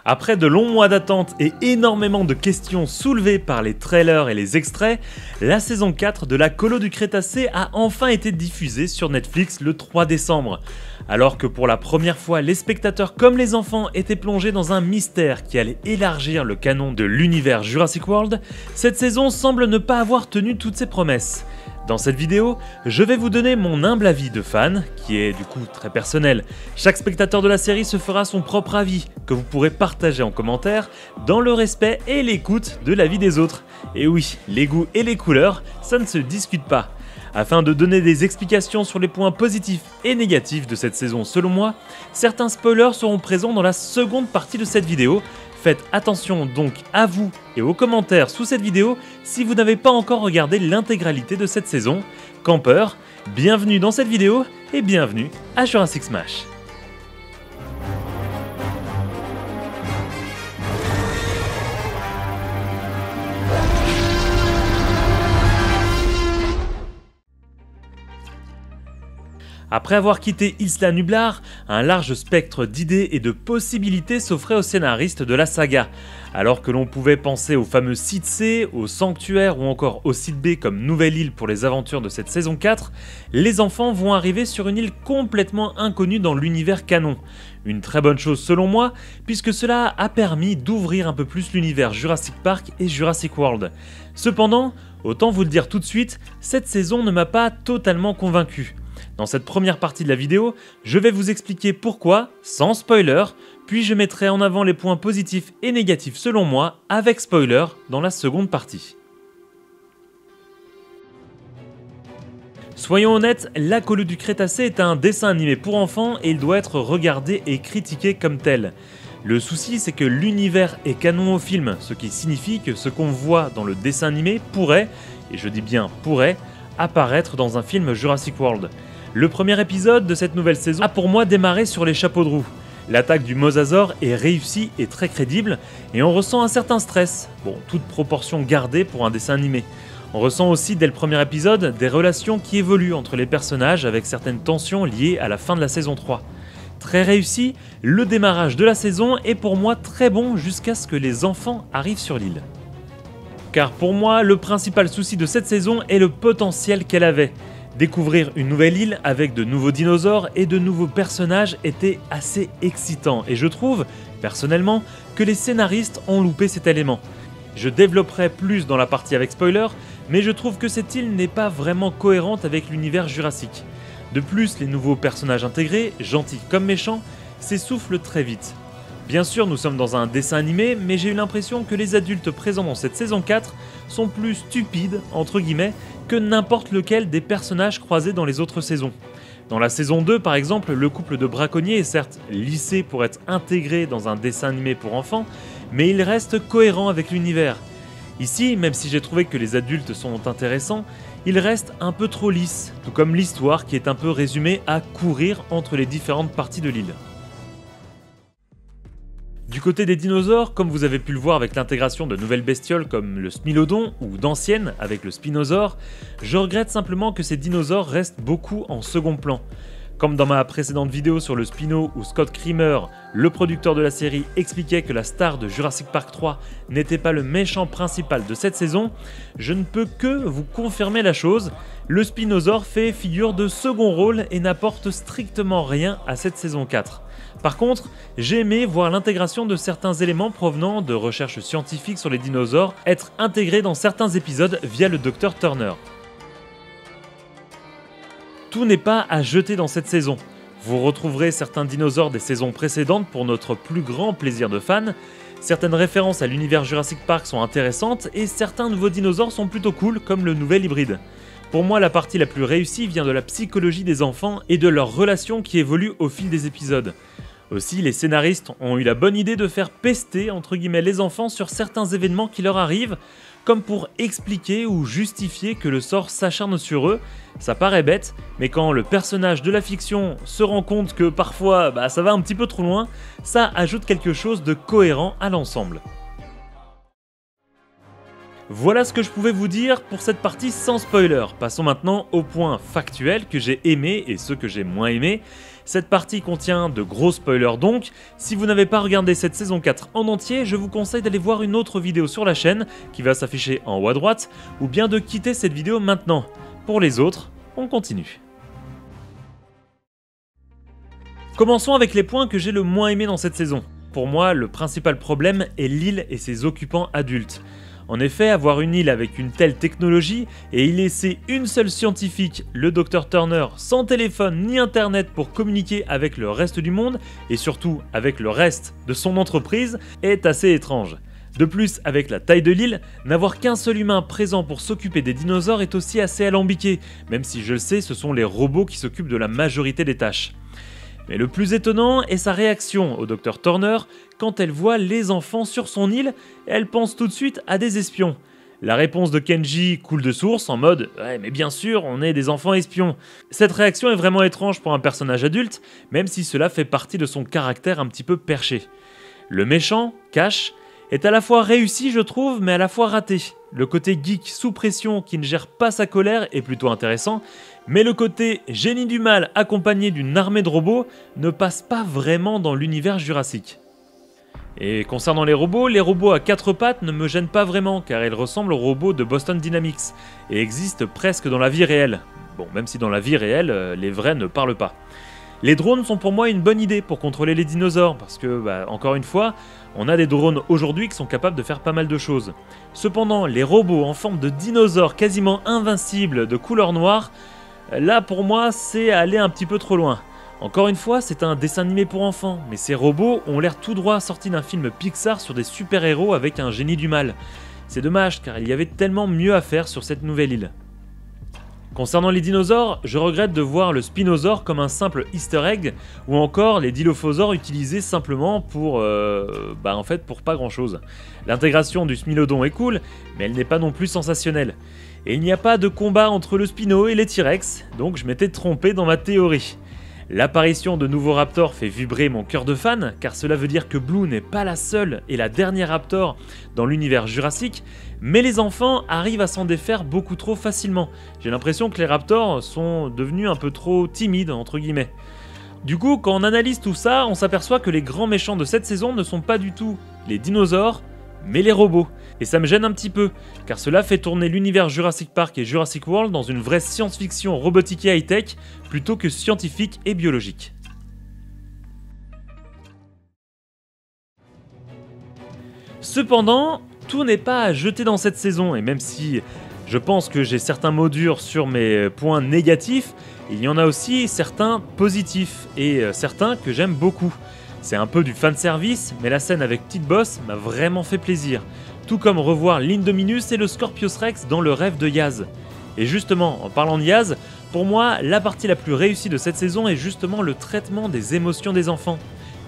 Après de longs mois d'attente et énormément de questions soulevées par les trailers et les extraits, la saison 4 de la Colo du Crétacé a enfin été diffusée sur Netflix le 3 décembre. Alors que pour la première fois, les spectateurs comme les enfants étaient plongés dans un mystère qui allait élargir le canon de l'univers Jurassic World, cette saison semble ne pas avoir tenu toutes ses promesses. Dans cette vidéo, je vais vous donner mon humble avis de fan, qui est du coup très personnel. Chaque spectateur de la série se fera son propre avis, que vous pourrez partager en commentaire, dans le respect et l'écoute de l'avis des autres. Et oui, les goûts et les couleurs, ça ne se discute pas. Afin de donner des explications sur les points positifs et négatifs de cette saison selon moi, certains spoilers seront présents dans la seconde partie de cette vidéo. Faites attention donc à vous et aux commentaires sous cette vidéo si vous n'avez pas encore regardé l'intégralité de cette saison. Campeurs, bienvenue dans cette vidéo et bienvenue à Jurassic Smash. Après avoir quitté Isla Nublar, un large spectre d'idées et de possibilités s'offrait aux scénaristes de la saga. Alors que l'on pouvait penser au fameux site C, au sanctuaire ou encore au site B comme nouvelle île pour les aventures de cette saison 4, les enfants vont arriver sur une île complètement inconnue dans l'univers canon. Une très bonne chose selon moi, puisque cela a permis d'ouvrir un peu plus l'univers Jurassic Park et Jurassic World. Cependant, autant vous le dire tout de suite, cette saison ne m'a pas totalement convaincu. Dans cette première partie de la vidéo, je vais vous expliquer pourquoi, sans spoiler, puis je mettrai en avant les points positifs et négatifs selon moi, avec spoiler, dans la seconde partie. Soyons honnêtes, La Colo du Crétacé est un dessin animé pour enfants et il doit être regardé et critiqué comme tel. Le souci, c'est que l'univers est canon au film, ce qui signifie que ce qu'on voit dans le dessin animé pourrait, et je dis bien pourrait, apparaître dans un film Jurassic World. Le premier épisode de cette nouvelle saison a pour moi démarré sur les chapeaux de roue. L'attaque du mosasaure est réussie et très crédible, et on ressent un certain stress, bon, toute proportion gardée pour un dessin animé. On ressent aussi dès le premier épisode des relations qui évoluent entre les personnages avec certaines tensions liées à la fin de la saison 3. Très réussi, le démarrage de la saison est pour moi très bon jusqu'à ce que les enfants arrivent sur l'île. Car pour moi, le principal souci de cette saison est le potentiel qu'elle avait. Découvrir une nouvelle île avec de nouveaux dinosaures et de nouveaux personnages était assez excitant et je trouve, personnellement, que les scénaristes ont loupé cet élément. Je développerai plus dans la partie avec spoiler, mais je trouve que cette île n'est pas vraiment cohérente avec l'univers jurassique. De plus, les nouveaux personnages intégrés, gentils comme méchants, s'essoufflent très vite. Bien sûr, nous sommes dans un dessin animé, mais j'ai eu l'impression que les adultes présents dans cette saison 4 sont plus stupides, entre guillemets, que n'importe lequel des personnages croisés dans les autres saisons. Dans la saison 2, par exemple, le couple de braconniers est certes lissé pour être intégré dans un dessin animé pour enfants, mais il reste cohérent avec l'univers. Ici, même si j'ai trouvé que les adultes sont intéressants, il reste un peu trop lisse, tout comme l'histoire qui est un peu résumée à courir entre les différentes parties de l'île. Du côté des dinosaures, comme vous avez pu le voir avec l'intégration de nouvelles bestioles comme le Smilodon ou d'anciennes avec le Spinosaure, je regrette simplement que ces dinosaures restent beaucoup en second plan. Comme dans ma précédente vidéo sur le Spino où Scott Creamer, le producteur de la série, expliquait que la star de Jurassic Park 3 n'était pas le méchant principal de cette saison, je ne peux que vous confirmer la chose, le Spinosaure fait figure de second rôle et n'apporte strictement rien à cette saison 4. Par contre, j'ai aimé voir l'intégration de certains éléments provenant de recherches scientifiques sur les dinosaures être intégrés dans certains épisodes via le Dr Turner. Tout n'est pas à jeter dans cette saison. Vous retrouverez certains dinosaures des saisons précédentes pour notre plus grand plaisir de fans, certaines références à l'univers Jurassic Park sont intéressantes et certains nouveaux dinosaures sont plutôt cool comme le nouvel hybride. Pour moi, la partie la plus réussie vient de la psychologie des enfants et de leurs relations qui évoluent au fil des épisodes. Aussi, les scénaristes ont eu la bonne idée de faire pester entre guillemets les enfants sur certains événements qui leur arrivent, comme pour expliquer ou justifier que le sort s'acharne sur eux. Ça paraît bête, mais quand le personnage de la fiction se rend compte que parfois ça va un petit peu trop loin, ça ajoute quelque chose de cohérent à l'ensemble. Voilà ce que je pouvais vous dire pour cette partie sans spoiler. Passons maintenant aux points factuels que j'ai aimés et ceux que j'ai moins aimés. Cette partie contient de gros spoilers donc, si vous n'avez pas regardé cette saison 4 en entier, je vous conseille d'aller voir une autre vidéo sur la chaîne qui va s'afficher en haut à droite, ou bien de quitter cette vidéo maintenant. Pour les autres, on continue. Commençons avec les points que j'ai le moins aimés dans cette saison. Pour moi, le principal problème est l'île et ses occupants adultes. En effet, avoir une île avec une telle technologie et y laisser une seule scientifique, le Dr Turner, sans téléphone ni internet pour communiquer avec le reste du monde, et surtout avec le reste de son entreprise, est assez étrange. De plus, avec la taille de l'île, n'avoir qu'un seul humain présent pour s'occuper des dinosaures est aussi assez alambiqué, même si je le sais, ce sont les robots qui s'occupent de la majorité des tâches. Mais le plus étonnant est sa réaction au Dr Turner quand elle voit les enfants sur son île, elle pense tout de suite à des espions. La réponse de Kenji coule de source en mode « Ouais mais bien sûr, on est des enfants espions ». Cette réaction est vraiment étrange pour un personnage adulte, même si cela fait partie de son caractère un petit peu perché. Le méchant, Cash, est à la fois réussi je trouve, mais à la fois raté. Le côté geek sous pression qui ne gère pas sa colère est plutôt intéressant, mais le côté génie du mal accompagné d'une armée de robots ne passe pas vraiment dans l'univers jurassique. Et concernant les robots à quatre pattes ne me gênent pas vraiment car ils ressemblent aux robots de Boston Dynamics et existent presque dans la vie réelle. Bon, même si dans la vie réelle, les vrais ne parlent pas. Les drones sont pour moi une bonne idée pour contrôler les dinosaures parce que, encore une fois, on a des drones aujourd'hui qui sont capables de faire pas mal de choses. Cependant, les robots en forme de dinosaures quasiment invincibles de couleur noire, là pour moi c'est aller un petit peu trop loin. Encore une fois, c'est un dessin animé pour enfants, mais ces robots ont l'air tout droit sortis d'un film Pixar sur des super-héros avec un génie du mal. C'est dommage car il y avait tellement mieux à faire sur cette nouvelle île. Concernant les dinosaures, je regrette de voir le spinosaure comme un simple easter egg, ou encore les dilophosaures utilisés simplement pour pas grand chose. L'intégration du smilodon est cool, mais elle n'est pas non plus sensationnelle. Et il n'y a pas de combat entre le Spino et les T-Rex, donc je m'étais trompé dans ma théorie. L'apparition de nouveaux raptors fait vibrer mon cœur de fan, car cela veut dire que Blue n'est pas la seule et la dernière raptor dans l'univers jurassique, mais les enfants arrivent à s'en défaire beaucoup trop facilement. J'ai l'impression que les raptors sont devenus un peu trop timides, entre guillemets. Du coup, quand on analyse tout ça, on s'aperçoit que les grands méchants de cette saison ne sont pas du tout les dinosaures, mais les robots. Et ça me gêne un petit peu, car cela fait tourner l'univers Jurassic Park et Jurassic World dans une vraie science-fiction robotique et high-tech, plutôt que scientifique et biologique. Cependant, tout n'est pas à jeter dans cette saison, et même si je pense que j'ai certains mots durs sur mes points négatifs, il y en a aussi certains positifs, et certains que j'aime beaucoup. C'est un peu du fanservice, mais la scène avec Petite Boss m'a vraiment fait plaisir. Tout comme revoir l'Indominus et le Scorpius Rex dans le rêve de Yaz. Et justement, en parlant de Yaz, pour moi, la partie la plus réussie de cette saison est justement le traitement des émotions des enfants.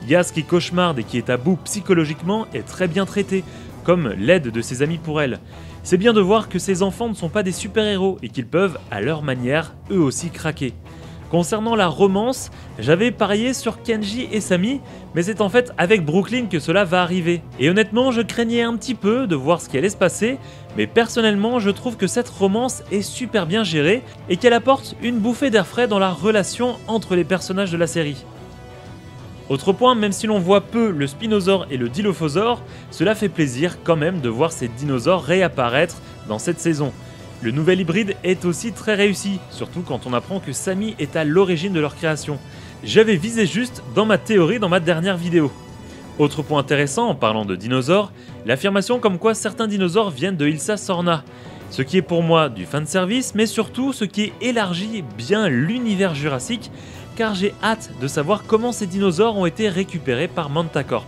Yaz qui cauchemarde et qui est à bout psychologiquement est très bien traité, comme l'aide de ses amis pour elle. C'est bien de voir que ces enfants ne sont pas des super-héros et qu'ils peuvent, à leur manière, eux aussi craquer. Concernant la romance, j'avais parié sur Kenji et Sammy, mais c'est en fait avec Brooklyn que cela va arriver. Et honnêtement, je craignais un petit peu de voir ce qui allait se passer, mais personnellement, je trouve que cette romance est super bien gérée et qu'elle apporte une bouffée d'air frais dans la relation entre les personnages de la série. Autre point, même si l'on voit peu le Spinosaure et le Dilophosaure, cela fait plaisir quand même de voir ces dinosaures réapparaître dans cette saison. Le nouvel hybride est aussi très réussi, surtout quand on apprend que Sammy est à l'origine de leur création. J'avais visé juste dans ma théorie dans ma dernière vidéo. Autre point intéressant en parlant de dinosaures, l'affirmation comme quoi certains dinosaures viennent de Ilsa Sorna. Ce qui est pour moi du fanservice, mais surtout ce qui élargit bien l'univers jurassique, car j'ai hâte de savoir comment ces dinosaures ont été récupérés par Mantacorp.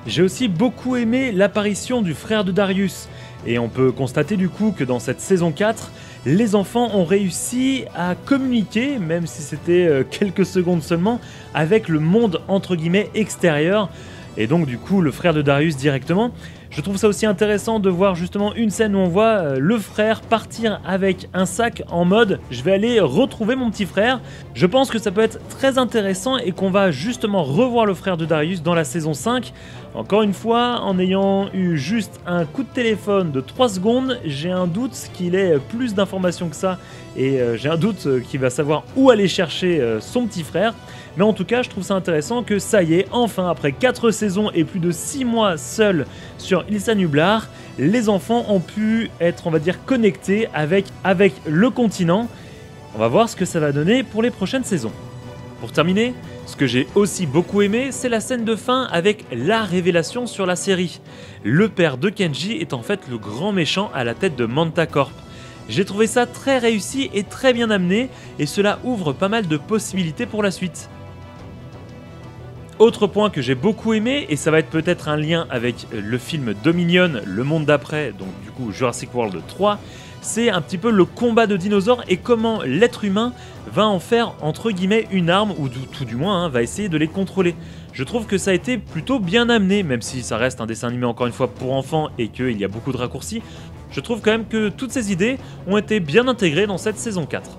J'ai aussi beaucoup aimé l'apparition du frère de Darius, et on peut constater du coup que dans cette saison 4, les enfants ont réussi à communiquer, même si c'était quelques secondes seulement, avec le monde entre guillemets extérieur, et donc du coup le frère de Darius directement. Je trouve ça aussi intéressant de voir justement une scène où on voit le frère partir avec un sac en mode « je vais aller retrouver mon petit frère ». Je pense que ça peut être très intéressant et qu'on va justement revoir le frère de Darius dans la saison 5. Encore une fois, en ayant eu juste un coup de téléphone de 3 secondes, j'ai un doute qu'il ait plus d'informations que ça et j'ai un doute qu'il va savoir où aller chercher son petit frère. Mais en tout cas, je trouve ça intéressant que ça y est, enfin, après 4 saisons et plus de 6 mois seuls sur Ilsa Nublar, les enfants ont pu être, on va dire, connectés avec le continent. On va voir ce que ça va donner pour les prochaines saisons. Pour terminer, ce que j'ai aussi beaucoup aimé, c'est la scène de fin avec la révélation sur la série. Le père de Kenji est en fait le grand méchant à la tête de Manta Corp. J'ai trouvé ça très réussi et très bien amené, et cela ouvre pas mal de possibilités pour la suite. Autre point que j'ai beaucoup aimé, et ça va être peut-être un lien avec le film Dominion, le monde d'après, donc du coup Jurassic World 3, c'est un petit peu le combat de dinosaures et comment l'être humain va en faire entre guillemets une arme, ou tout du moins va essayer de les contrôler. Je trouve que ça a été plutôt bien amené, même si ça reste un dessin animé encore une fois pour enfants et qu'il y a beaucoup de raccourcis. Je trouve quand même que toutes ces idées ont été bien intégrées dans cette saison 4.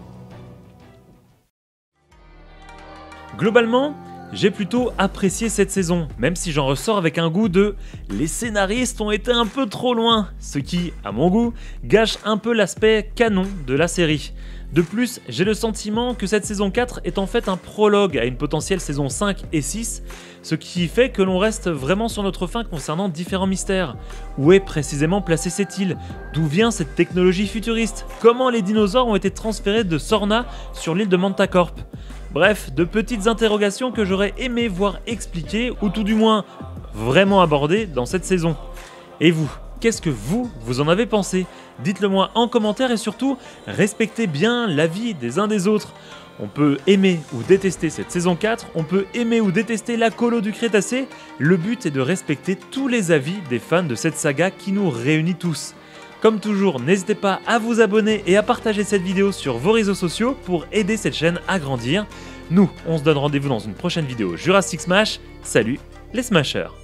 Globalement, j'ai plutôt apprécié cette saison, même si j'en ressors avec un goût de « les scénaristes ont été un peu trop loin », ce qui, à mon goût, gâche un peu l'aspect canon de la série. De plus, j'ai le sentiment que cette saison 4 est en fait un prologue à une potentielle saison 5 et 6, ce qui fait que l'on reste vraiment sur notre faim concernant différents mystères. Où est précisément placée cette île? D'où vient cette technologie futuriste? Comment les dinosaures ont été transférés de Sorna sur l'île de Manta Corp? Bref, de petites interrogations que j'aurais aimé voir expliquées, ou tout du moins vraiment abordées dans cette saison. Et vous, qu'est-ce que vous en avez pensé? Dites-le moi en commentaire et surtout, respectez bien l'avis des uns des autres. On peut aimer ou détester cette saison 4, on peut aimer ou détester la colo du Crétacé, le but est de respecter tous les avis des fans de cette saga qui nous réunit tous. Comme toujours, n'hésitez pas à vous abonner et à partager cette vidéo sur vos réseaux sociaux pour aider cette chaîne à grandir. Nous, on se donne rendez-vous dans une prochaine vidéo Jurassic Smash. Salut les Smashers!